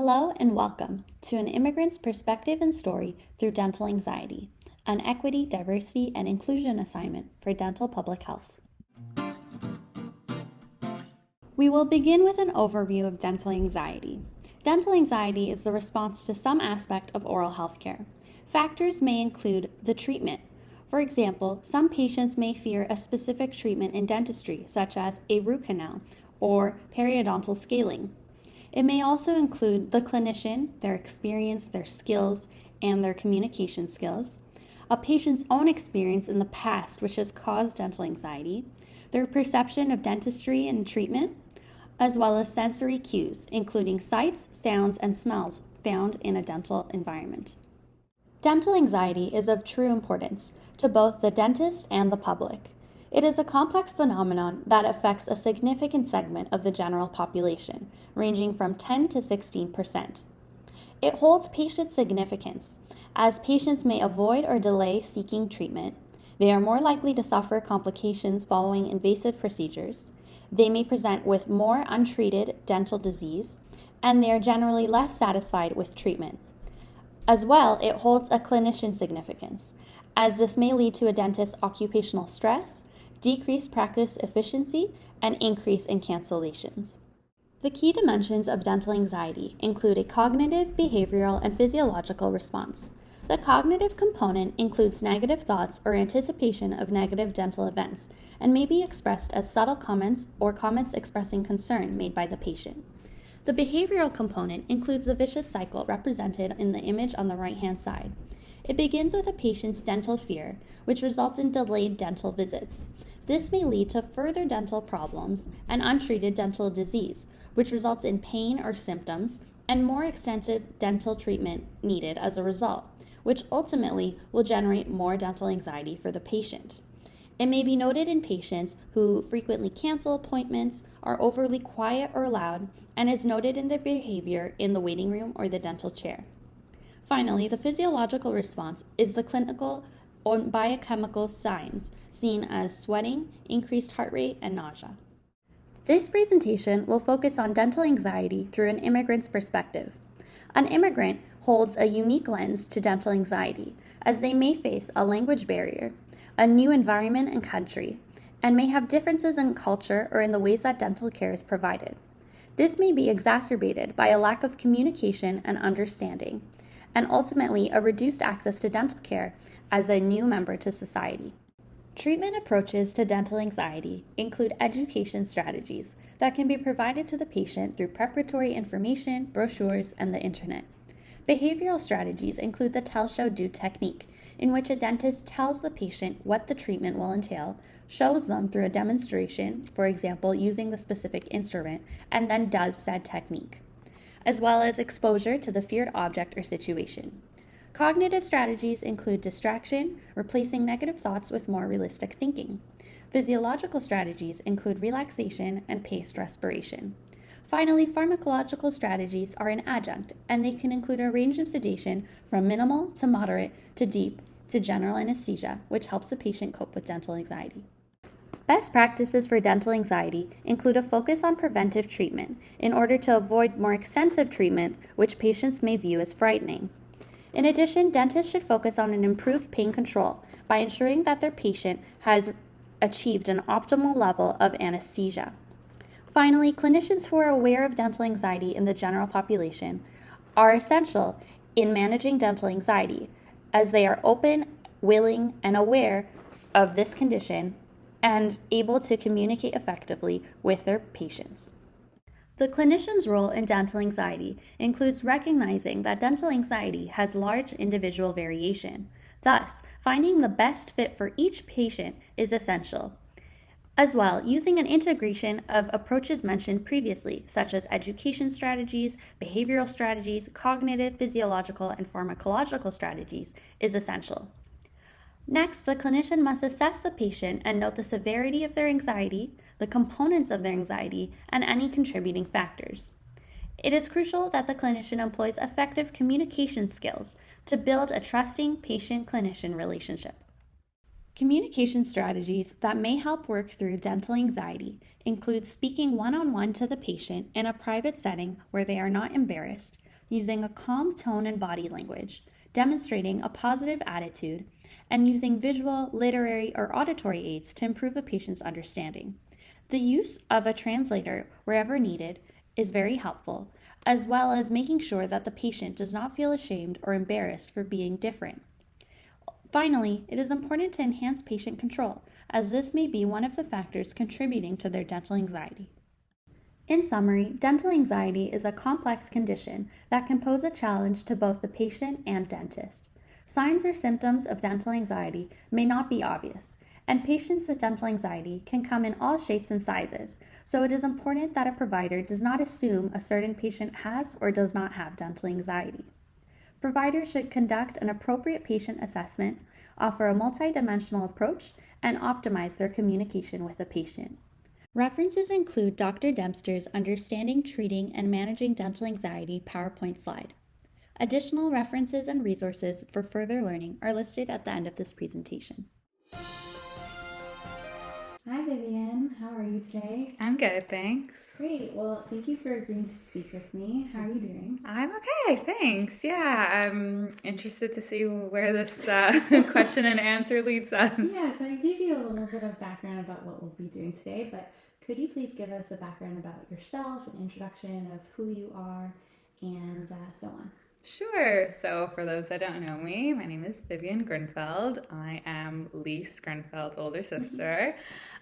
Hello and welcome to an immigrant's perspective and story through dental anxiety, an equity, diversity, and inclusion assignment for dental public health. We will begin with an overview of dental anxiety. Dental anxiety is the response to some aspect of oral health care. Factors may include the treatment. For example, some patients may fear a specific treatment in dentistry, such as a root canal or periodontal scaling. It may also include the clinician, their experience, their skills, and their communication skills, a patient's own experience in the past which has caused dental anxiety, their perception of dentistry and treatment, as well as sensory cues, including sights, sounds, and smells found in a dental environment. Dental anxiety is of true importance to both the dentist and the public. It is a complex phenomenon that affects a significant segment of the general population, ranging from 10 to 16%. It holds patient significance, as patients may avoid or delay seeking treatment. They are more likely to suffer complications following invasive procedures. They may present with more untreated dental disease, and they are generally less satisfied with treatment. As well, it holds a clinician significance, as this may lead to a dentist's occupational stress, decreased practice efficiency, and increase in cancellations. The key dimensions of dental anxiety include a cognitive, behavioral, and physiological response. The cognitive component includes negative thoughts or anticipation of negative dental events and may be expressed as subtle comments or comments expressing concern made by the patient. The behavioral component includes the vicious cycle represented in the image on the right-hand side. It begins with a patient's dental fear, which results in delayed dental visits. This may lead to further dental problems and untreated dental disease, which results in pain or symptoms and more extensive dental treatment needed as a result, which ultimately will generate more dental anxiety for the patient. It may be noted in patients who frequently cancel appointments, are overly quiet or loud, and is noted in their behavior in the waiting room or the dental chair. Finally, the physiological response is the clinical or biochemical signs seen as sweating, increased heart rate, and nausea. This presentation will focus on dental anxiety through an immigrant's perspective. An immigrant holds a unique lens to dental anxiety, as they may face a language barrier, a new environment and country, and may have differences in culture or in the ways that dental care is provided. This may be exacerbated by a lack of communication and understanding, and ultimately a reduced access to dental care as a new member to society. Treatment approaches to dental anxiety include education strategies that can be provided to the patient through preparatory information, brochures, and the internet. Behavioral strategies include the tell, show, do technique, in which a dentist tells the patient what the treatment will entail, shows them through a demonstration, for example, using the specific instrument, and then does said technique, as well as exposure to the feared object or situation. Cognitive strategies include distraction, replacing negative thoughts with more realistic thinking. Physiological strategies include relaxation and paced respiration. Finally, pharmacological strategies are an adjunct, and they can include a range of sedation from minimal to moderate to deep to general anesthesia, which helps the patient cope with dental anxiety. Best practices for dental anxiety include a focus on preventive treatment in order to avoid more extensive treatment, which patients may view as frightening. In addition, dentists should focus on an improved pain control by ensuring that their patient has achieved an optimal level of anesthesia. Finally, clinicians who are aware of dental anxiety in the general population are essential in managing dental anxiety, as they are open, willing, and aware of this condition and able to communicate effectively with their patients. The clinician's role in dental anxiety includes recognizing that dental anxiety has large individual variation. Thus, finding the best fit for each patient is essential. As well, using an integration of approaches mentioned previously, such as education strategies, behavioral strategies, cognitive, physiological, and pharmacological strategies, is essential. Next, the clinician must assess the patient and note the severity of their anxiety, the components of their anxiety, and any contributing factors. It is crucial that the clinician employs effective communication skills to build a trusting patient-clinician relationship. Communication strategies that may help work through dental anxiety include speaking one-on-one to the patient in a private setting where they are not embarrassed, using a calm tone and body language, demonstrating a positive attitude, and using visual, literary, or auditory aids to improve a patient's understanding. The use of a translator wherever needed is very helpful, as well as making sure that the patient does not feel ashamed or embarrassed for being different. Finally, it is important to enhance patient control, as this may be one of the factors contributing to their dental anxiety. In summary, dental anxiety is a complex condition that can pose a challenge to both the patient and dentist. Signs or symptoms of dental anxiety may not be obvious, and patients with dental anxiety can come in all shapes and sizes, so it is important that a provider does not assume a certain patient has or does not have dental anxiety. Providers should conduct an appropriate patient assessment, offer a multidimensional approach, and optimize their communication with the patient. References include Dr. Dempster's Understanding, Treating, and Managing Dental Anxiety PowerPoint slide. Additional references and resources for further learning are listed at the end of this presentation. Hi Vivian, how are you today? I'm good, thanks. Great, well thank you for agreeing to speak with me. How are you doing? I'm okay, thanks. Yeah, I'm interested to see where this question and answer leads us. Yeah, so I gave you a little bit of background about what we'll be doing today, but could you please give us a background about yourself, an introduction of who you are, and so on? Sure. So for those that don't know me, my name is Vivian Grinfeld. I am Lise Grinfeld's older sister.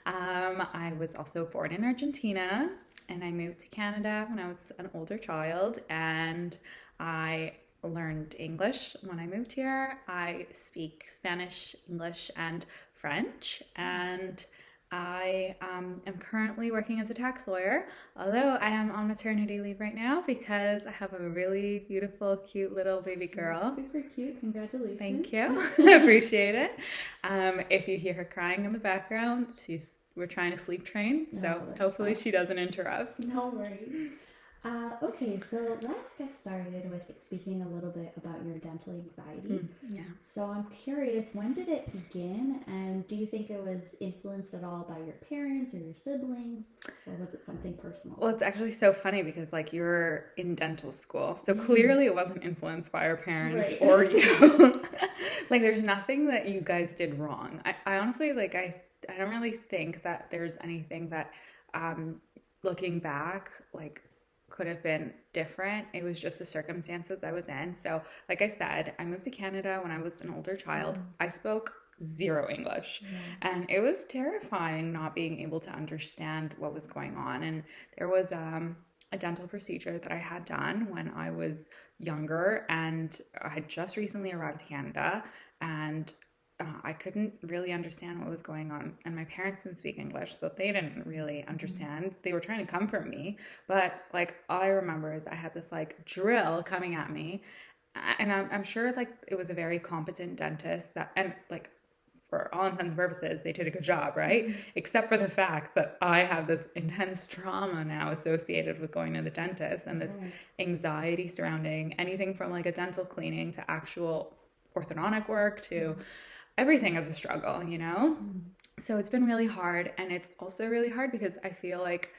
I was also born in Argentina, and I moved to Canada when I was an older child, and I learned English when I moved here. I speak Spanish, English, and French, and I am currently working as a tax lawyer, although I am on maternity leave right now because I have a really beautiful, cute little baby girl. Super cute. Congratulations. Thank you. I appreciate it. If you hear her crying in the background, we're trying to sleep train, so hopefully she doesn't interrupt. No worries. Okay, so let's get started with speaking a little bit about your dental anxiety. Yeah. So I'm curious, when did it begin, and do you think it was influenced at all by your parents or your siblings, or was it something personal? Well, it's actually so funny because you're in dental school, so clearly it wasn't influenced by our parents or you. There's nothing that you guys did wrong. I honestly, I don't really think that there's anything that, looking back, could have been different. It was just the circumstances I was in. So, like I said, I moved to Canada when I was an older child. I spoke zero English, and it was terrifying not being able to understand what was going on. And there was a dental procedure that I had done when I was younger, and I had just recently arrived to Canada, and I couldn't really understand what was going on, and my parents didn't speak English, so they didn't really understand. They were trying to comfort me, but all I remember is I had this drill coming at me, and I'm sure it was a very competent dentist and for all intents and purposes they did a good job, right? Except for the fact that I have this intense trauma now associated with going to the dentist, and this anxiety surrounding anything from a dental cleaning to actual orthodontic work to everything is a struggle, So it's been really hard, and it's also really hard because I feel like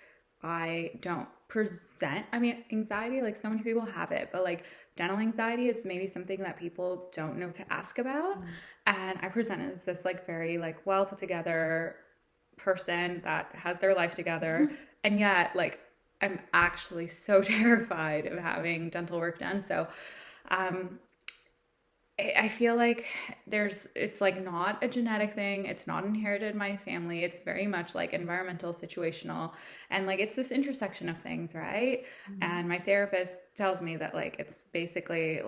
I don't present, anxiety, so many people have it, but dental anxiety is maybe something that people don't know to ask about, and I present as this very well put together person that has their life together, and yet I'm actually so terrified of having dental work done. So I feel like it's not a genetic thing. It's not inherited in my family. It's very much environmental, situational, and it's this intersection of things, right? And my therapist tells me that it's basically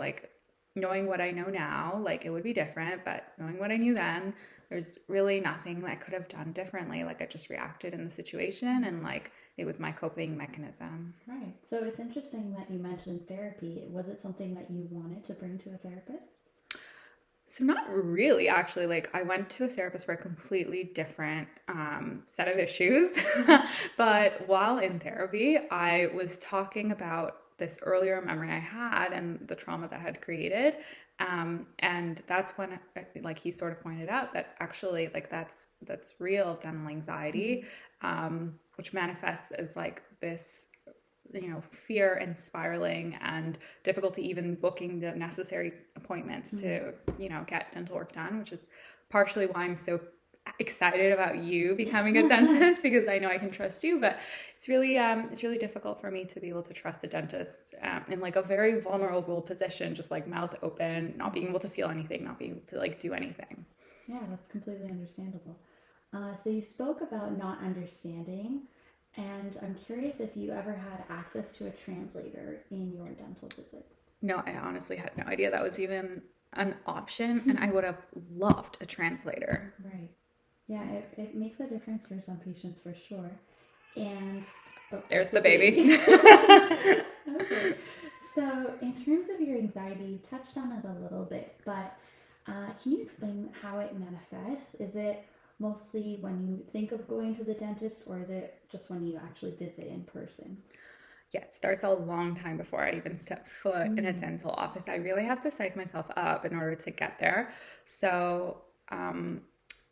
knowing what I know now, it would be different, but knowing what I knew then, there's really nothing that I could have done differently. I just reacted in the situation, and it was my coping mechanism. Right. So it's interesting that you mentioned therapy. Was it something that you wanted to bring to a therapist? So not really, actually. I went to a therapist for a completely different set of issues. But while in therapy, I was talking about this earlier memory I had and the trauma that I had created. And that's when he sort of pointed out that actually that's real dental anxiety, which manifests as this fear and spiraling and difficulty even booking the necessary appointments to, get dental work done, which is partially why I'm so excited about you becoming a dentist, because I know I can trust you, but it's really difficult for me to be able to trust a dentist in like a very vulnerable position, just like mouth open, not being able to feel anything, not being able to like do anything. Yeah, that's completely understandable. So you spoke about not understanding, and I'm curious if you ever had access to a translator in your dental visits. No, I honestly had no idea that was even an option, and I would have loved a translator. Right. Yeah, it makes a difference for some patients for sure. And there's the baby. Okay. So in terms of your anxiety, you touched on it a little bit, but can you explain how it manifests? Is it mostly when you think of going to the dentist, or is it just when you actually visit in person? Yeah, it starts a long time before I even step foot in a dental office. I really have to psych myself up in order to get there. So,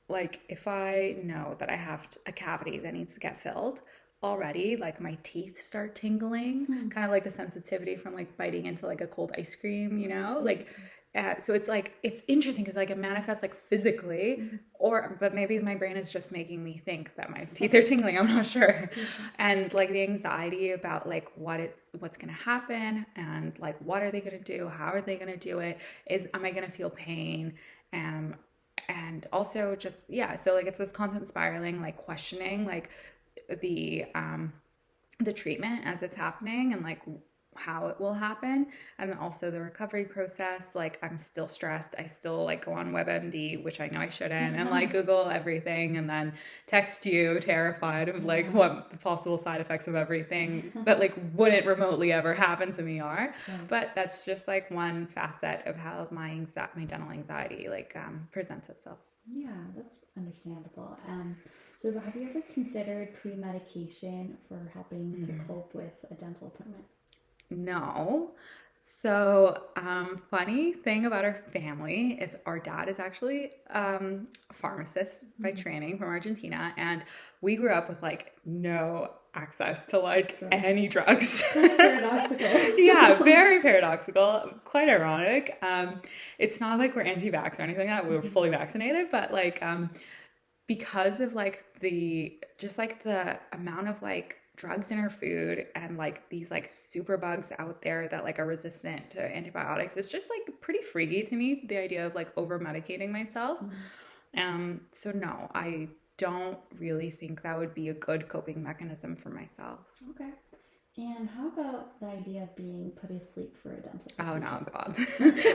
like if I know that I have a cavity that needs to get filled already, like my teeth start tingling, kind of like the sensitivity from like biting into like a cold ice cream, so it's like, it's interesting because like it manifests like physically, but maybe my brain is just making me think that my teeth are tingling. I'm not sure. And like the anxiety about like what's going to happen, and like, what are they going to do? How are they going to do it? Am I going to feel pain? And also just, so like it's this constant spiraling, like questioning, like the treatment as it's happening, and like how it will happen, and then also the recovery process. Like I'm still stressed. I still like go on WebMD, which I know I shouldn't, and like Google everything, and then text you terrified of like what the possible side effects of everything that like wouldn't remotely ever happen to me are. But that's just like one facet of how my dental anxiety like presents itself. Yeah, that's understandable. So have you ever considered pre-medication for helping to cope with a dental appointment? No. So, funny thing about our family is our dad is actually a pharmacist by training from Argentina, and we grew up with like no access to like any drugs. Paradoxical. Yeah, very paradoxical, quite ironic. It's not like we're anti-vax or anything like that. We were fully vaccinated, but like because of like the amount of like drugs in our food, and like these like super bugs out there that like are resistant to antibiotics, it's just like pretty freaky to me, the idea of like over medicating myself. So no, I don't really think that would be a good coping mechanism for myself. Okay. And how about the idea of being put asleep for a dental procedure? Oh no, God.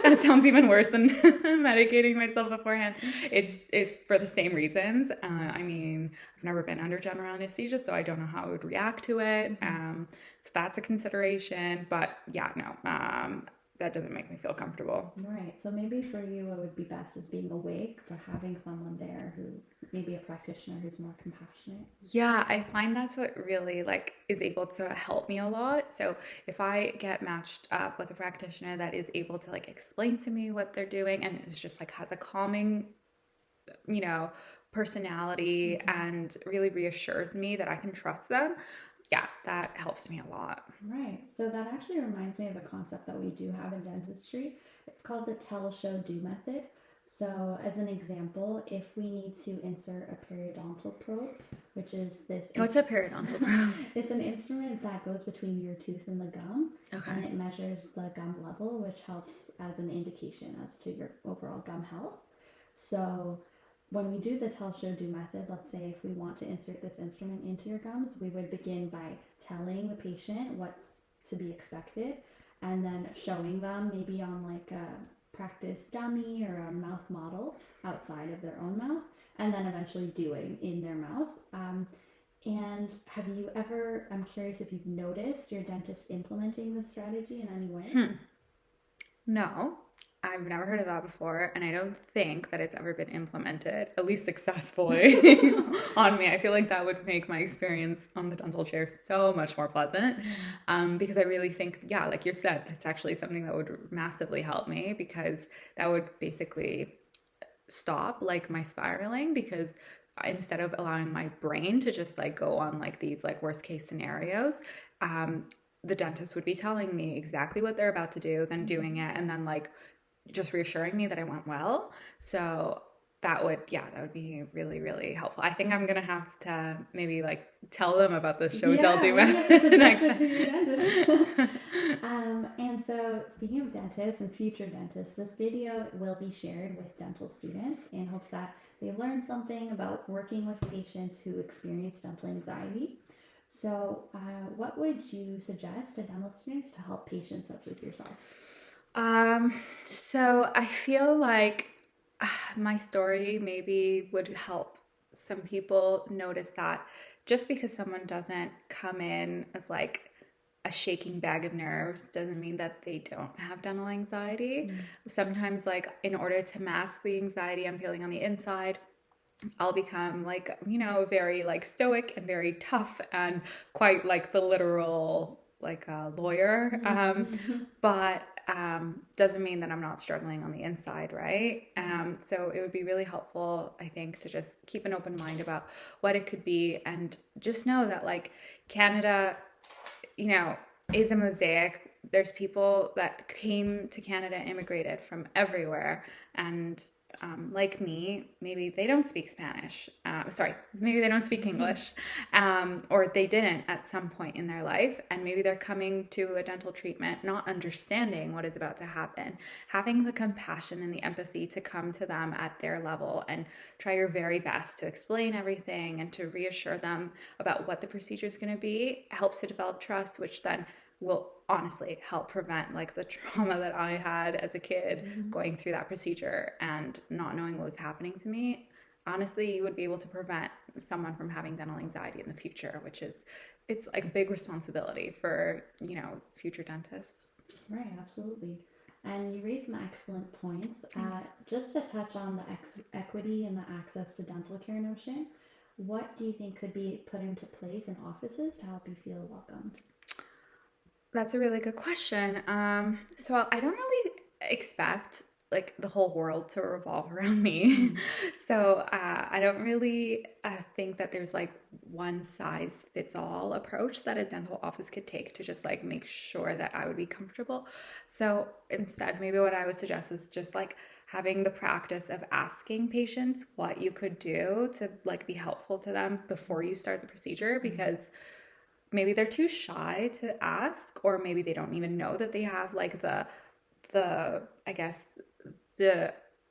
That sounds even worse than medicating myself beforehand. It's for the same reasons. I mean, I've never been under general anesthesia, so I don't know how I would react to it. So that's a consideration. But yeah, no, that doesn't make me feel comfortable. Right. So maybe for you, what would be best is being awake, but having someone there who, maybe a practitioner who's more compassionate. Yeah, I find that's what really like is able to help me a lot. So if I get matched up with a practitioner that is able to like explain to me what they're doing, and it's just like has a calming, personality, and really reassures me that I can trust them, yeah, that helps me a lot. Right. So that actually reminds me of a concept that we do have in dentistry. It's called the tell, show, do method. So as an example, if we need to insert a periodontal probe, which is this... What's a periodontal probe? It's an instrument that goes between your tooth and the gum. Okay. And it measures the gum level, which helps as an indication as to your overall gum health. So when we do the tell, show, do method, let's say if we want to insert this instrument into your gums, we would begin by telling the patient what's to be expected, and then showing them maybe on like a practice dummy or a mouth model outside of their own mouth, and then eventually doing in their mouth. And have you ever, I'm curious if you've noticed your dentist implementing this strategy in any way? No, I've never heard of that before, and I don't think that it's ever been implemented, at least successfully, on me. I feel like that would make my experience on the dental chair so much more pleasant, because I really think, yeah, like you said, that's actually something that would massively help me, because that would basically stop like my spiraling, because instead of allowing my brain to just like go on like these like worst case scenarios, the dentist would be telling me exactly what they're about to do, then doing it, and then like just reassuring me that it went well. So that would be really, really helpful. I think I'm gonna have to maybe like tell them about the show tell do next time. And so speaking of dentists and future dentists, this video will be shared with dental students in hopes that they learn something about working with patients who experience dental anxiety. So what would you suggest to dental students to help patients such as yourself? So I feel like my story maybe would help some people notice that just because someone doesn't come in as like a shaking bag of nerves doesn't mean that they don't have dental anxiety. Sometimes, like, in order to mask the anxiety I'm feeling on the inside, I'll become like, very like stoic and very tough and quite like the literal like lawyer. But doesn't mean that I'm not struggling on the inside, right? So it would be really helpful, I think, to just keep an open mind about what it could be, and just know that like Canada, is a mosaic. There's people that came to Canada, immigrated from everywhere, and like me, maybe they don't speak Spanish. Maybe they don't speak English, or they didn't at some point in their life, and maybe they're coming to a dental treatment not understanding what is about to happen. Having the compassion and the empathy to come to them at their level and try your very best to explain everything and to reassure them about what the procedure is going to be helps to develop trust, which then will honestly help prevent like the trauma that I had as a kid going through that procedure and not knowing what was happening to me. Honestly, you would be able to prevent someone from having dental anxiety in the future, it's like a big responsibility for, future dentists. Right, absolutely. And you raised some excellent points. Just to touch on the equity and the access to dental care notion, what do you think could be put into place in offices to help you feel welcomed? That's a really good question. So I don't really expect like the whole world to revolve around me. So I don't really think that there's like one size fits all approach that a dental office could take to just like make sure that I would be comfortable. So instead, maybe what I would suggest is just like having the practice of asking patients what you could do to like be helpful to them before you start the procedure, because maybe they're too shy to ask, or maybe they don't even know that they have like the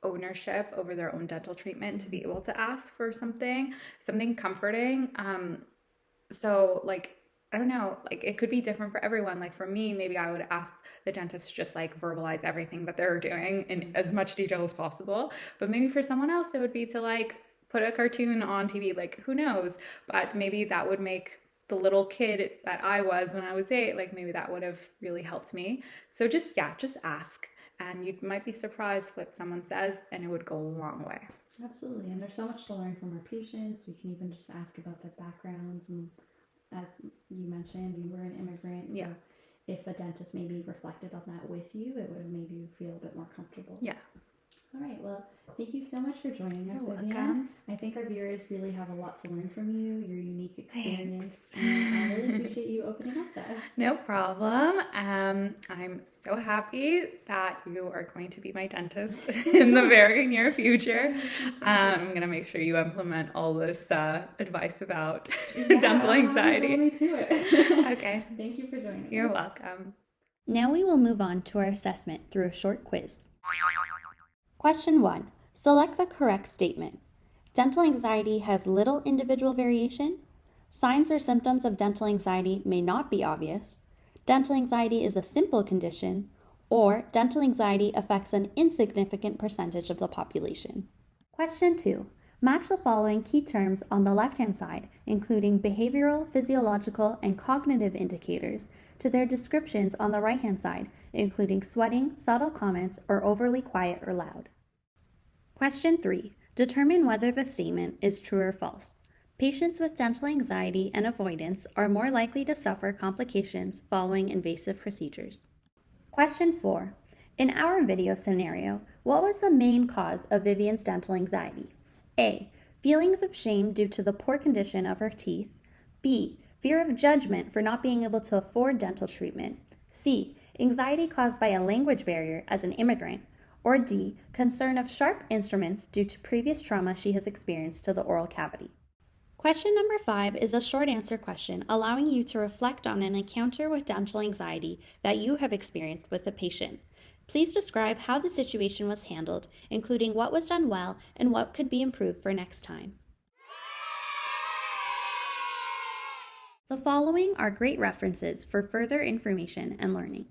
ownership over their own dental treatment to be able to ask for something comforting. So like, I don't know, like it could be different for everyone. Like for me, maybe I would ask the dentist to just like verbalize everything that they're doing in as much detail as possible. But maybe for someone else, it would be to like put a cartoon on TV, like who knows? But maybe that would make the little kid that I was when I was 8, like maybe that would have really helped me. So just ask, and you might be surprised what someone says, and it would go a long way. Absolutely. And there's so much to learn from our patients. We can even just ask about their backgrounds, and as you mentioned, you were an immigrant, so if a dentist maybe reflected on that with you, it would have made you feel a bit more comfortable. Yeah. All right, well, thank you so much for joining us, You're Vivian. welcome. I think our viewers really have a lot to learn from you, your unique experience. And I really appreciate you opening up to us. No problem. I'm so happy that you are going to be my dentist in the very near future. I'm going to make sure you implement all this advice about dental anxiety. Me to it. Okay. Thank you for joining us. You're welcome. Now we will move on to our assessment through a short quiz. Question 1. Select the correct statement. Dental anxiety has little individual variation. Signs or symptoms of dental anxiety may not be obvious. Dental anxiety is a simple condition. Or dental anxiety affects an insignificant percentage of the population. Question 2. Match the following key terms on the left-hand side, including behavioral, physiological, and cognitive indicators, to their descriptions on the right-hand side, including sweating, subtle comments, or overly quiet or loud. Question 3. Determine whether the statement is true or false. Patients with dental anxiety and avoidance are more likely to suffer complications following invasive procedures. Question 4. In our video scenario, what was the main cause of Vivian's dental anxiety? A. Feelings of shame due to the poor condition of her teeth. B. Fear of judgment for not being able to afford dental treatment. C. Anxiety caused by a language barrier as an immigrant. Or D. Concern of sharp instruments due to previous trauma she has experienced to the oral cavity. Question number 5 is a short answer question allowing you to reflect on an encounter with dental anxiety that you have experienced with the patient. Please describe how the situation was handled, including what was done well and what could be improved for next time. The following are great references for further information and learning.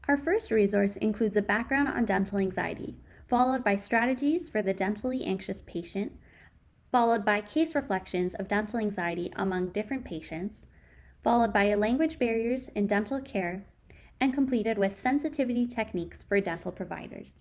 Our first resource includes a background on dental anxiety, followed by strategies for the dentally anxious patient, followed by case reflections of dental anxiety among different patients, followed by language barriers in dental care, and completed with sensitivity techniques for dental providers.